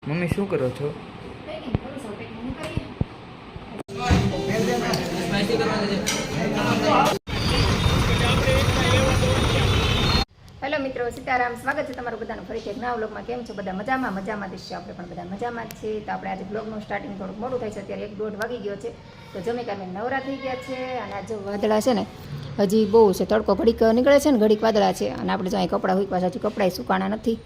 Mummy શું કરો છો? હેલો મિત્રો, સીતારામ. સ્વાગત છે તમારું બધાનું ફરીથી એક નવા વ્લોગમાં. કેમ છો બધા? મજામાં? મજામાં જ છે. આપણે પણ બધા મજામાં જ છીએ. તો આપણે આજે વ્લોગનું સ્ટાર્ટિંગ થોડુંક મોડું થાય છે. અત્યારે 1-1:30 વાગી ગયો છે. તો જમી કામે નવરા થઈ ગયા છે. અને આ જો વાદળા છે ને હજી બહુ છે. તડકો ઘડીક નીકળે છે ને ઘડીક વાદળા છે. અને આપણે જો અહીં કપડાં હુકવા હજી કપડાં સુકાણા નથી.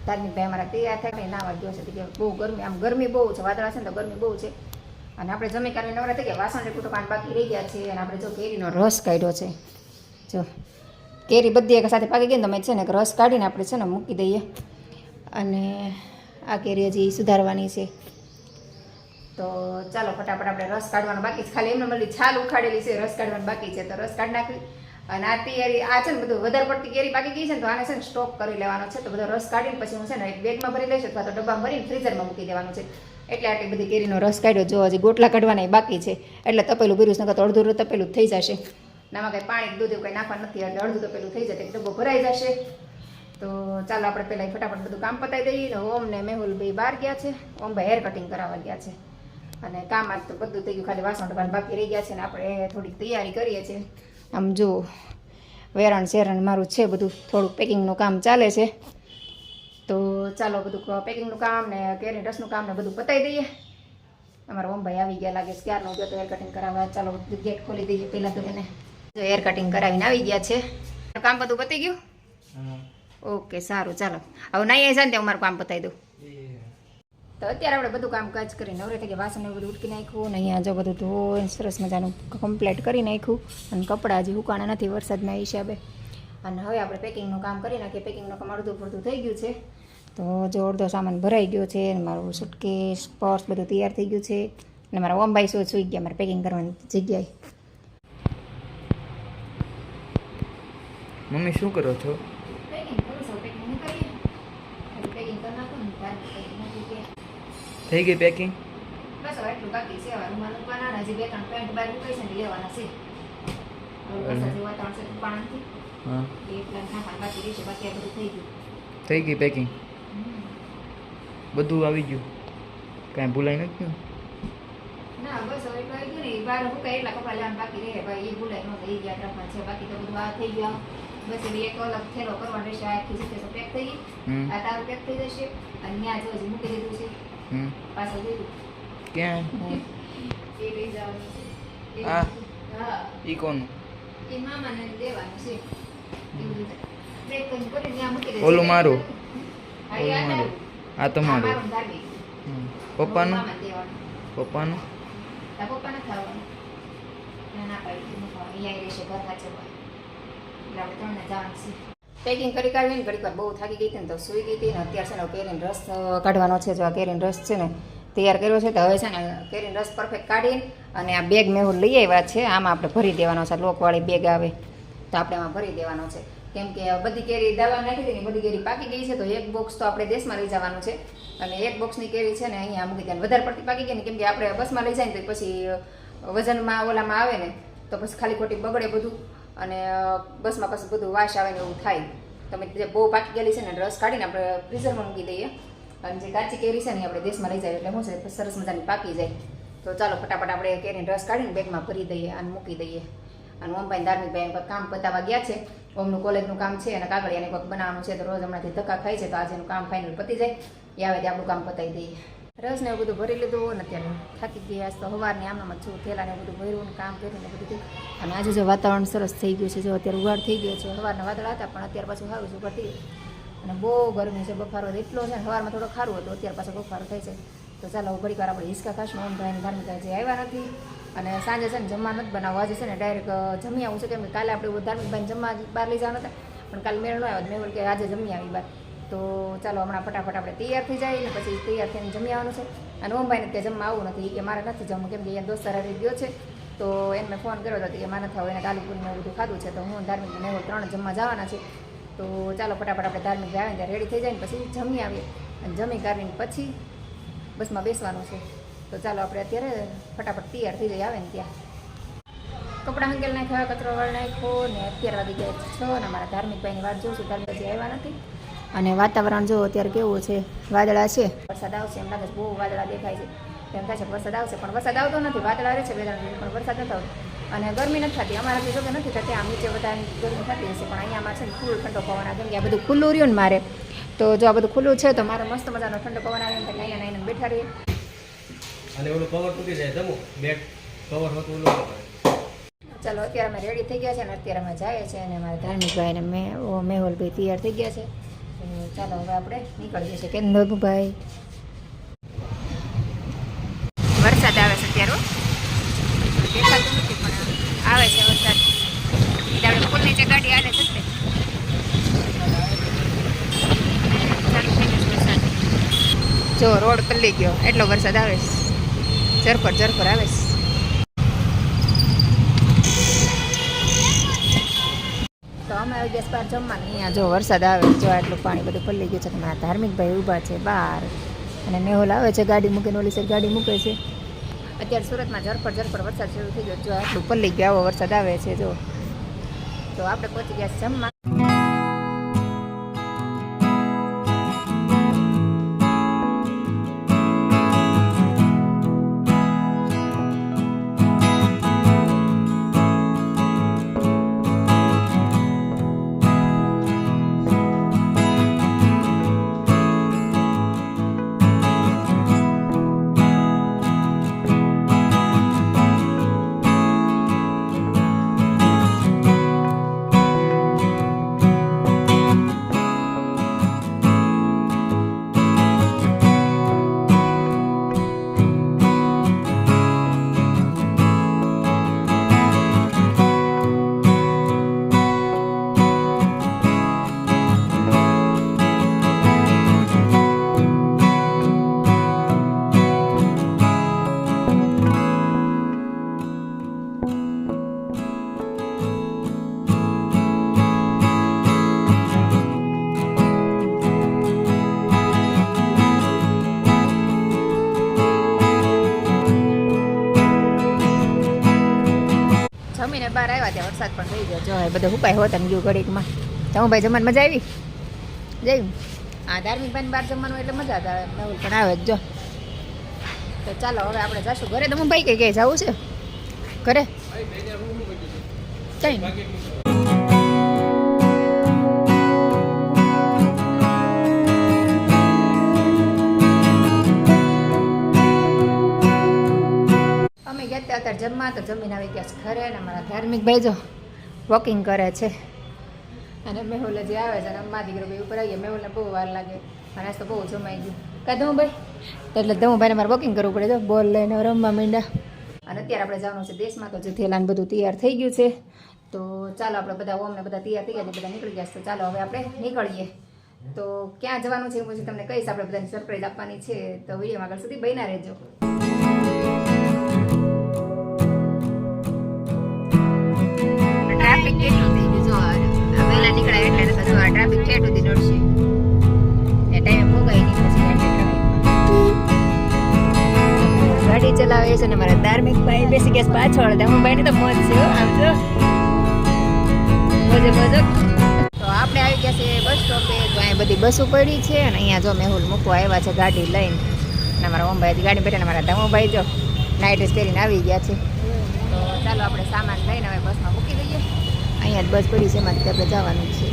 ધાર્મિકભાઈ અમારા તૈયાર થાય નાવા ગયો છે. કે બહુ ગરમી, આમ ગરમી બહુ છે. વાદળા છે ને તો ગરમી બહુ છે. અને આપણે જમી કામે નવરા થઈ ગયા. વાસણ કુટું કામ બાકી રહી ગયા છે. અને આપણે જો કેરીનો રસ કાઢ્યો છે. જો કેરી બધી એક સાથે પાકી ગઈ ને તમે છે ને રસ કાઢીને આપણે છે ને મૂકી દઈએ. અને આ કેરી હજી સુધારવાની છે. તો ચાલો ફટાફટ આપણે રસ કાઢવાનો બાકી છે. ખાલી એમને મળી છાલ ઉખાડેલી છે, રસ કાઢવાનું બાકી છે. તો રસ કાઢી નાખી. અને આ તૈયારી આ છે ને બધું વધારે પડતી કેરી પાકી ગઈ છે ને તો આને છે ને સ્ટોક કરી લેવાનો છે. તો બધો રસ કાઢીને પછી હું છે ને એક બેગમાં ભરી લઈશ અથવા તો ડબ્બામાં ભરીને ફ્રીઝરમાં મૂકી દેવાનું છે. એટલે આટલી બધી કેરીનો રસ કાઢ્યો. જો હજી ગોટલા કાઢવાના બાકી છે. એટલે તપેલું ભર્યું છે, નકર તો અડધું તપેલું થઈ જશે. નામાં કંઈ પાણી દૂધ એવું કંઈ નાખવાનું નથી. એટલે અડધું તપેલું થઈ જશે, ડબ્બો ભરાઈ જશે. તો ચાલો આપણે પહેલાં ફટાફટ બધું કામ પતાવી દઈએ. ઓમ ને મેહુલ ભાઈ બહાર ગયા છે. ઓમભાઈ હેર કટિંગ કરાવવા ગયા છે. અને કામ આજ તો બધું થઈ ગયું, ખાલી વાસણ ઢોકવાનું બાકી રહી ગયા છે. ને આપણે થોડીક તૈયારી કરીએ છીએ. આમ જો વેરણ શેરણ મારું છે બધું, થોડુંક પેકિંગનું કામ ચાલે છે. તો ચાલો બધું પેકિંગનું કામ ને કેરી રસનું કામ ને બધું પતાવી દઈએ. અમારા ઓમભાઈ આવી ગયા લાગે છે. ક્યારનો ગયો તો હેર કટિંગ કરાવવા. ચાલો ગેટ ખોલી દઈએ પહેલાં તો એને. જો હેર કટિંગ કરાવીને આવી ગયા છે. કામ બધું પતી ગયું? ઓકે, સારું. ચાલો હવે નહીં આવી જાય ને અમારું કામ પતાવી દઉં. તો અત્યારે આપણે બધું કામ કાજ કરી નવરે થઈ ગયા. વાસણ બધું ઉટકી નાખ્યું ને અહીંયા જો બધું ધોઈને સરસ મજાનું કમ્પ્લીટ કરી નાખ્યું. અને કપડાં હજી સુકાણા નથી વરસાદના હિસાબે. અને હવે આપણે પેકિંગનું કામ કરી નાખીએ. પેકિંગનું કામ અડધું પડધું થઈ ગયું છે. તો જો અડધો સામાન ભરાઈ ગયો છે. અને મારું સુટકેસ પર્સ બધું તૈયાર થઈ ગયું છે. અને મારા ઓમભાઈ સુઈ ગયા મારે પેકિંગ કરવાની જગ્યાએ. મમ્મી શું કરો છો? થઈ ગઈ પેકિંગ? બસ હવે એટલું બાકી છે. હવે રૂમાલ મૂકવાના, હજી 2-3 પેન્ટ બહાર મૂકાઈ છે ને લેવાના છે. વાતાવરણ છે પાણીથી. હા, એટલા નાખવાનું બાકી રહેશે. બાકી આ બધું થઈ ગયું. થઈ ગઈ પેકિંગ? બધું આવી ગયું? કાંઈ ભૂલાઈ નથી ગયું? ના બસ હવે એટલું આવી ગયું ને. બહાર મૂકાય એટલા કપડા લેવાનું બાકી રહે. ભાઈ એ ભૂલાય નહોતા, એ યાદ રાખવાનું છે. બાકી તો બધું આ થઈ ગયા. બસ એવી એક અલગ થેલો કરવાનો રહેશે. આખી રીતે પેક થઈ ગઈ. આ તારું પેક થઈ જશે. અને ત્યાં જો હજી મૂકી દીધું છે. પાછળ દીધું ક્યાં? એ લઈ જવાનું છે. હા, હા, ઈ કોનું? એ મામાને દેવાનું છે. એવું રીતે પેક કરીને ત્યાં મૂકી દેશે. ઓલું મારું? હા, એ ઓલું આ મારું? તારું. આ તમારું? મારું ધાર્મિક. પપ્પાનું? મામાને દેવાનું. પપ્પાનું? તારા પપ્પાને ખાવાનું. ના પાડી દીધું મૂકવાનું. અહીંયા રહેશે ઘર સાચવવા. એટલે આપણે ત્રણને જવાનું છે. પેકિંગ કરી કાઢીને ઘડીક વાર બહુ થાકી ગઈ હતી ને તો સૂઈ ગઈ હતી. ને અત્યારે છે ને કેરીનો રસ કાઢવાનો છે. જો આ કેરીનો રસ છે ને તૈયાર કર્યો છે. તો હવે છે ને કેરીનો રસ પરફેક્ટ કાઢીને અને આ બેગ મેહુલ લઈ આવ્યા છે. આમાં આપણે ભરી દેવાનો છે. લોકવાળી બેગ આવે તો આપણે આમાં ભરી દેવાનો છે. કેમ કે બધી કેરી દવા નાખી હતી ને બધી કેરી પાકી ગઈ છે. તો એક બોક્સ તો આપણે દેશમાં લઈ જવાનું છે. અને એક બોક્સની કેરી છે ને અહીંયા મૂકી દેવાની. વધારે પડતી પાકી ગઈ ને કેમ કે આપણે બસમાં લઈ જાય ને તો પછી વજનમાં ઓલામાં આવે ને તો પછી ખાલી ખોટી બગડે બધું. અને બસમાં પછી બધું વાસ આવે ને એવું થાય. તમે જે બહુ પાકી ગયેલી છે ને રસ કાઢીને આપણે ફ્રીઝરમાં મૂકી દઈએ. અને જે કાચી કેરી છે ને આપણે દેશમાં લઈ જાય એટલે શું છે સરસ મજાની પાકી જાય. તો ચાલો ફટાફટ આપણે કેરીનો રસ કાઢીને બેગમાં ભરી દઈએ અને મૂકી દઈએ. અને ઓમભાઈ ધાર્મિકભાઈ કામ પતાવવા ગયા છે. ઓમનું કોલેજનું કામ છે અને કાગળિયાને કોઈક બનાવવાનું છે. તો રોજ હમણાંથી ધક્કા ખાય છે. તો આજે એનું કામ ફાઇનલ પતી જાય. એ આવે તે આપણું કામ પતાવી દઈએ. રસ ને એવું બધું ભરી લીધું. અને અત્યારે થાકી ગયા તો સવારની આમનામાં છું થેલાને બધું ભર્યું ને કામ કર્યું ને બધું થયું. અને આજે જો વાતાવરણ સરસ થઈ ગયું છે. જો અત્યારે ઉગાડ થઈ ગયો છે. સવારના વાદળા હતા પણ અત્યારે પાછું સારું છે, ઉગાડ થઈ ગયું. અને બહુ ગરમી છે. બફારો એટલો છે ને. સવારમાં થોડો ખારું હતું, અત્યારે પાછો બફારો થાય છે. તો ચાલો ઘડીક વાર આપણે હિસકા ખાશમાં. ઓમભાઈ ધાર્મિક જે આવ્યા નથી. અને સાંજે છે ને જમવા નથી બનાવવા. આજે છે ને ડાયરેક્ટ જમી આવું છે. કેમ કે કાલે આપણે ધાર્મિકભાઈને જમવા બહાર લઈ જવાના હતા પણ કાલે મેળ ન આવ્યો. મેં બોલ કે આજે જમી આવી બહાર. તો ચાલો હમણાં ફટાફટ આપણે તૈયાર થઈ જાય ને પછી તૈયાર થઈને જમી આવવાનું છે. અને ઓમભાઈને ત્યાં જમવા આવું નથી કે મારે નથી જમવું કેમ કે અહીંયા દોસ્તાર આવી ગયો છે. તો એને મેં ફોન કર્યો હતો કે મારે નથી આવું, એને કાલીપુરીને એવું બધું ખાધું છે. તો હું ધાર્મિક મેહુલ 3 જમવા જવાના છે. તો ચાલો ફટાફટ આપણે ધાર્મિક આવે ને ત્યાં રેડી થઈ જાય ને પછી જમી આવીએ. અને જમી કાઢીને પછી બસમાં બેસવાનું છે. તો ચાલો આપણે અત્યારે ફટાફટ તૈયાર થઈ જાય આવે ને ત્યાં. કપડાં હંકેલ નાખ્યા, કચરો વાળ નાખ્યો ને અત્યારે વાગી ગયા 6 ને અમારા ધાર્મિકભાઈની વાત જોઉં છું. ધાર્મિકભાઈ આવ્યા નથી અને વાતાવરણ જો અત્યારે કેવું છે, વાદળા છે, વરસાદ આવશે એમ લાગે છે, બહુ વાદળા દેખાય છે, એમ થાય છે વરસાદ આવશે, પણ વરસાદ આવતો નથી, વાદળા રહે છે બે ત્રણ દિવસ, પણ વરસાદ નથી આવતો. અને ગરમી નથી થતી, અમારાથી જો કે નથી થતી, આમ નીચે બધા ગરમી થતી હશે, પણ અહીંયામાં છે ને ફૂલ ઠંડો પવન આવે, કેમ કે આ બધું ખુલ્લું રહ્યું ને મારે, તો જો આ બધું ખુલ્લું છે તો મારે મસ્ત મજાનો ઠંડો પવન આવે ને અહીંયા આવીને બેઠા રહીએ. અને ઓલું કવર તૂટી જાય જમો બેગ કવર હતું ઓલું. ચાલો અત્યારે અમે રેડી થઈ ગયા છે ને અત્યારે અમે જઈએ છીએ અને અમારા ધાર્મિકભાઈ ને મેહુલભાઈ તૈયાર થઈ ગયા છે. તો ચાલો હવે આપણે નીકળીએ છીએ. કેમ નગભાઈ? વરસાદ આવે છે અત્યારે, દેખાતું નથી પણ આવે છે વરસાદ. આપણે પુલ નીચે ગાડી હાલે છે એટલે ચાલુ થઈ ગયો છે વરસાદ. જો રોડ પલ્લી ગયો એટલો વરસાદ આવે છે, ઝરખર ઝરખર આવે છે. તો અમે આવી ગયા બહાર જમવાનું. અહીંયા જો વરસાદ આવે, જો આટલું પાણી બધું પલ્લી ગયું છે. મારા ધાર્મિકભાઈ ઊભા છે બહાર અને મેહુલ આવે છે ગાડી મૂકીને, ઓલી સાઈડ ગાડી મૂકે છે. અત્યારે સુરતમાં ઝરપટ ઝરપટ વરસાદ શરૂ થઈ ગયો, જો આટલું પલ્લી ગયો, આવો વરસાદ આવે છે. જો તો આપણે પહોંચી ગયા જમવા. જમીને બહાર આવ્યા ત્યાં વરસાદ પણ થઈ ગયો. જો બધું હુકાય હોત અને ગયું ઘડીકમાં. હું ભાઈ જમવાની મજા આવી જઈ. હા, ધાર્મિકભાઈ બહાર જમવાનું એટલે મજા આવે, મેહુલ પણ આવે જ. જો તો ચાલો હવે આપણે જઈશું ઘરે. તમે ભાઈ કઈ કઈ જવું છે ઘરે? કઈ અમે ગયા અત્યારે જમવા, તો જમીને આવી ગયા છે ઘરે. અને અમારા ધાર્મિકભાઈ જો વોકિંગ કરે છે અને મેહુલ જે આવે છે અને અમારા દીકરો ભાઈ ઉપર આવી ગયા. મેહુલને બહુ વાર લાગે અને આજ તો બહુ જમાઈ ગયું કાં ધમુભાઈ, એટલે ધમુભાઈને મારે વોકિંગ કરવું પડે. જો બોલ લઈને રમવા માંડ્યા. અને અત્યારે આપણે જવાનું છે દેશમાં, તો જે થેલાને બધું તૈયાર થઈ ગયું છે. તો ચાલો આપણે બધા ઓમને બધા તૈયાર થઈ ગયા છે, બધા નીકળી ગયા છે. તો ચાલો હવે આપણે નીકળીએ. તો ક્યાં જવાનું છે પછી તમને કહીશ, આપણે બધાની સરપ્રાઈઝ આપવાની છે. તો વિડીયોમાં આગળ સુધી બન્યા રહેજો. ટ્રાફિક કેટલું થઈ ગયું જો, વહેલા નીકળાય એટલે તો જો ટ્રાફિક કેટલું થી દોડશે એ ટાઈમે ભોગાઈ નહીં પછી ગાડી ચલાવે છે. ને મારા ધાર્મિકભાઈ બેસી ગયા પાછળ. હું ભાઈ તો મોજ છે, આમ જો મોજે મોજ. તો આપણે આવી ગયા છે બસ સ્ટોપે. તો અહીંયા બધી બસો પડી છે અને અહીંયા જો મેહુલ મૂકવા આવ્યા છે ગાડી લઈને. અને મારા ઓમભાઈ ગાડી બેઠા, મારા ધમુભાઈ જો નાઇટ ડ્રેસ પહેરીને આવી ગયા છે. તો ચાલો આપણે સામાન લઈને હવે બસમાં મૂકી દઈએ. અહીંયા જ બસ પડી છે, એમાંથી આપણે જવાનું છે.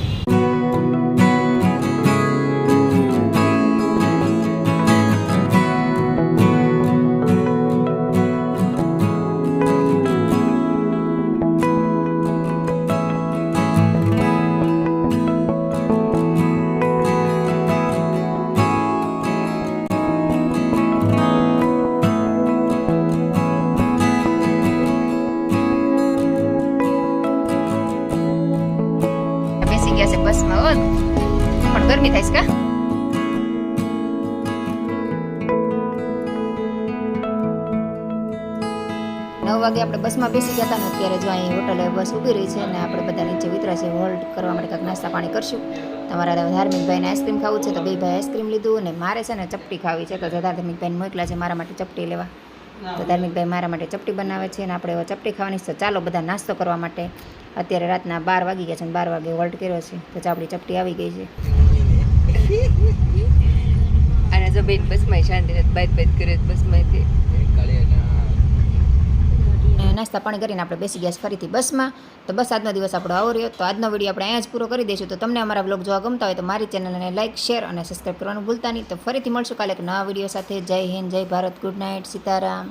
બસમાં પણ ગરમી થાય છે કા? 9 વાગે આપણે બસમાં બેસી ગયા હતા ને અત્યારે જો અહીં હોટલે બસ ઊભી રહી છે. અને આપણે બધા નીચે વિતરા છે હોલ્ડ કરવા માટે કાંઈક નાસ્તા પાણી કરશું. તમારા ધાર્મિકભાઈને આઈસ્ક્રીમ ખાવું છે તો બે ભાઈ આઈસ્ક્રીમ લીધું. અને મારે છે ને ચપટી ખાવી છે, તો ધાર્મિકભાઈને મોકલા છે મારા માટે ચપટી લેવા. તો ધાર્મિકભાઈ મારા માટે ચપટી બનાવે છે અને આપણે ચપટી ખાવાની છે. ચાલો બધા નાસ્તો કરવા માટે. અત્યારે રાતના 12 વાગી ગયા છે અને 12 વાગે હોલ્ટ કર્યો છે, તો આપણી ચપટી આવી ગઈ છે. અને જો બેન બસમાં શાંતિ નથી બાઈક બાઈક કરે બસમાંથી નાસ્તા પાણી કરીને આપણે બેસી ગયા છે ફરીથી બસમાં. તો બસ આજનો દિવસ આપણો આવો રહ્યો. તો આજનો વિડીયો આપણે અહીંયા જ પૂરો કરી દઈશું. તો તમને અમારા બ્લોગ જોવા ગમતા હોય તો મારી ચેનલને લાઈક, શેર અને સબસ્ક્રાઈબ કરવાનું ભૂલતા નહીં. તો ફરીથી મળશું કાલે એક નવા વિડીયો સાથે. જય હિન્દ, જય ભારત, ગુડ નાઇટ, સીતારામ.